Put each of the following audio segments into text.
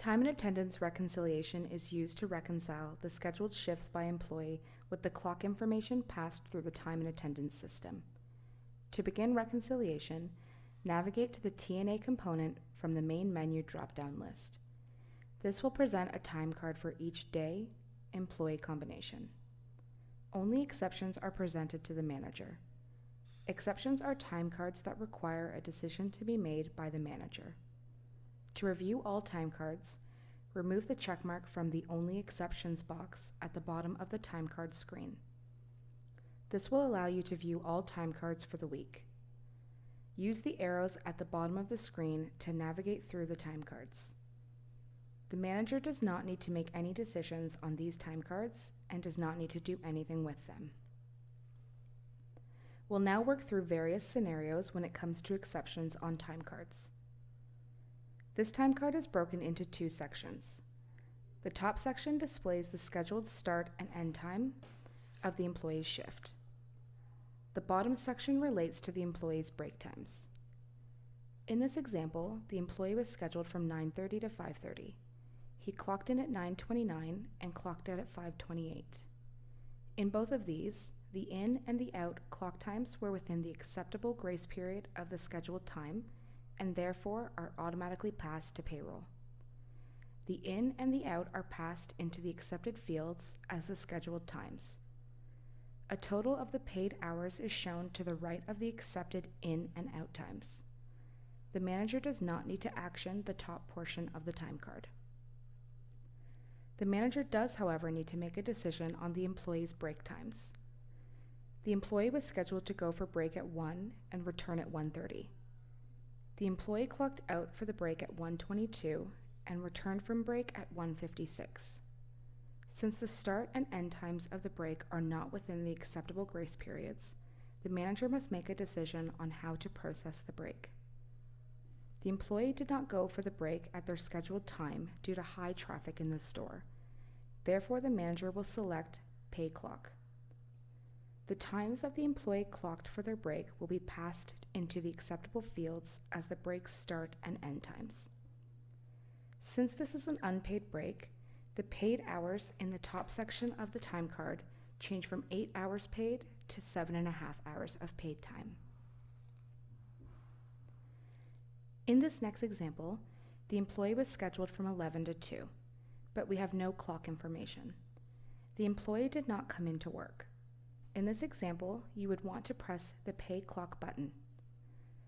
Time and attendance reconciliation is used to reconcile the scheduled shifts by employee with the clock information passed through the time and attendance system. To begin reconciliation, navigate to the T&A component from the main menu drop-down list. This will present a time card for each day, employee combination. Only exceptions are presented to the manager. Exceptions are time cards that require a decision to be made by the manager. To review all time cards, remove the checkmark from the Only Exceptions box at the bottom of the time card screen. This will allow you to view all time cards for the week. Use the arrows at the bottom of the screen to navigate through the time cards. The manager does not need to make any decisions on these time cards and does not need to do anything with them. We'll now work through various scenarios when it comes to exceptions on time cards. This time card is broken into two sections. The top section displays the scheduled start and end time of the employee's shift. The bottom section relates to the employee's break times. In this example, the employee was scheduled from 9:30 to 5:30. He clocked in at 9:29 and clocked out at 5:28. In both of these, the in and the out clock times were within the acceptable grace period of the scheduled time and therefore are automatically passed to payroll. The in and the out are passed into the accepted fields as the scheduled times. A total of the paid hours is shown to the right of the accepted in and out times. The manager does not need to action the top portion of the time card. The manager does, however, need to make a decision on the employee's break times. The employee was scheduled to go for break at 1 and return at 1:30. The employee clocked out for the break at 1:22 and returned from break at 1:56. Since the start and end times of the break are not within the acceptable grace periods, the manager must make a decision on how to process the break. The employee did not go for the break at their scheduled time due to high traffic in the store. Therefore, the manager will select Pay Clock. The times that the employee clocked for their break will be passed into the acceptable fields as the break's start and end times. Since this is an unpaid break, the paid hours in the top section of the time card change from 8 hours paid to 7.5 hours of paid time. In this next example, the employee was scheduled from 11 to 2, but we have no clock information. The employee did not come into work. In this example, you would want to press the Pay Clock button.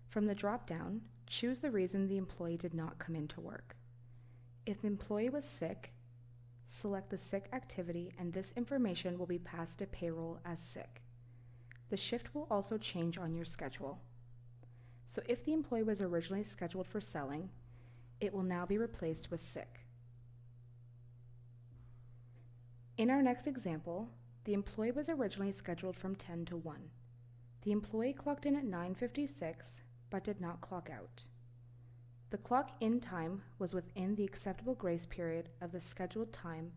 From the drop-down, choose the reason the employee did not come into work. If the employee was sick, select the sick activity and this information will be passed to payroll as sick. The shift will also change on your schedule. So if the employee was originally scheduled for selling, it will now be replaced with sick. In our next example, the employee was originally scheduled from 10 to 1. The employee clocked in at 9:56 but did not clock out. The clock in time was within the acceptable grace period of the scheduled time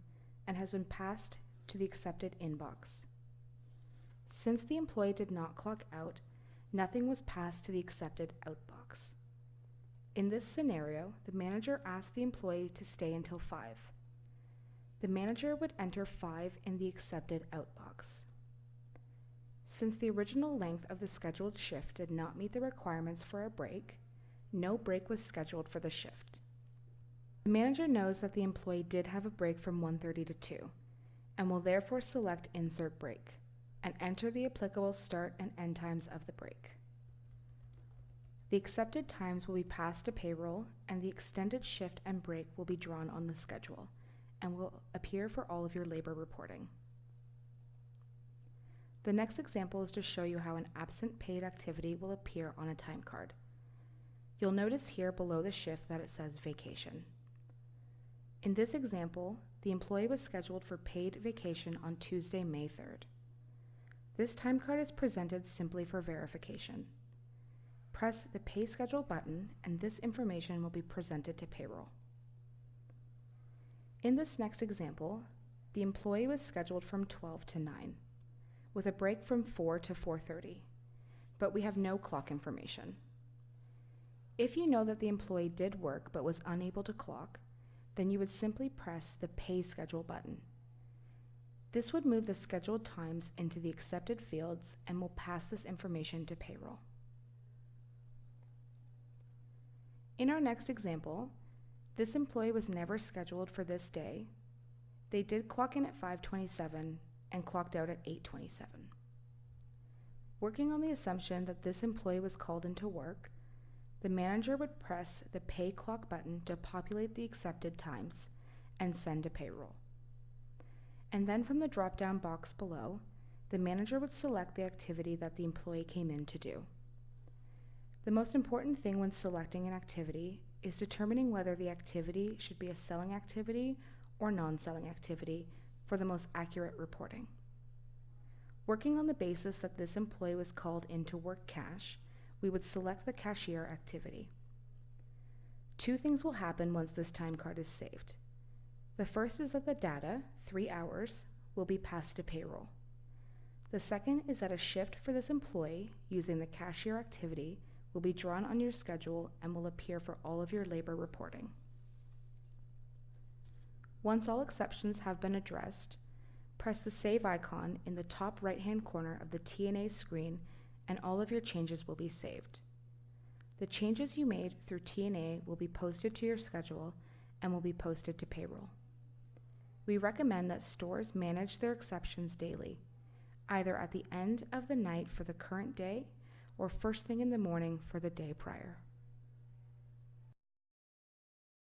and has been passed to the accepted inbox. Since the employee did not clock out, nothing was passed to the accepted outbox. In this scenario, the manager asked the employee to stay until 5. The manager would enter 5 in the accepted outbox. Since the original length of the scheduled shift did not meet the requirements for a break, no break was scheduled for the shift. The manager knows that the employee did have a break from 1:30 to 2 and will therefore select Insert Break and enter the applicable start and end times of the break. The accepted times will be passed to payroll and the extended shift and break will be drawn on the schedule and will appear for all of your labor reporting. The next example is to show you how an absent paid activity will appear on a time card. You'll notice here below the shift that it says vacation. In this example, the employee was scheduled for paid vacation on Tuesday, May 3rd. This time card is presented simply for verification. Press the Pay Schedule button and this information will be presented to payroll. In this next example, the employee was scheduled from 12 to 9, with a break from 4 to 4:30, but we have no clock information. If you know that the employee did work but was unable to clock, then you would simply press the Pay Schedule button. This would move the scheduled times into the accepted fields and will pass this information to payroll. In our next example, this employee was never scheduled for this day. They did clock in at 5:27 and clocked out at 8:27. Working on the assumption that this employee was called into work, the manager would press the Pay Clock button to populate the accepted times and send to payroll. And then from the drop-down box below, the manager would select the activity that the employee came in to do. The most important thing when selecting an activity is determining whether the activity should be a selling activity or non-selling activity for the most accurate reporting. Working on the basis that this employee was called in to work cash, we would select the cashier activity. Two things will happen once this time card is saved. The first is that the data, 3 hours, will be passed to payroll. The second is that a shift for this employee using the cashier activity will be drawn on your schedule and will appear for all of your labor reporting. Once all exceptions have been addressed, press the Save icon in the top right-hand corner of the TNA screen and all of your changes will be saved. The changes you made through TNA will be posted to your schedule and will be posted to payroll. We recommend that stores manage their exceptions daily, either at the end of the night for the current day or first thing in the morning for the day prior.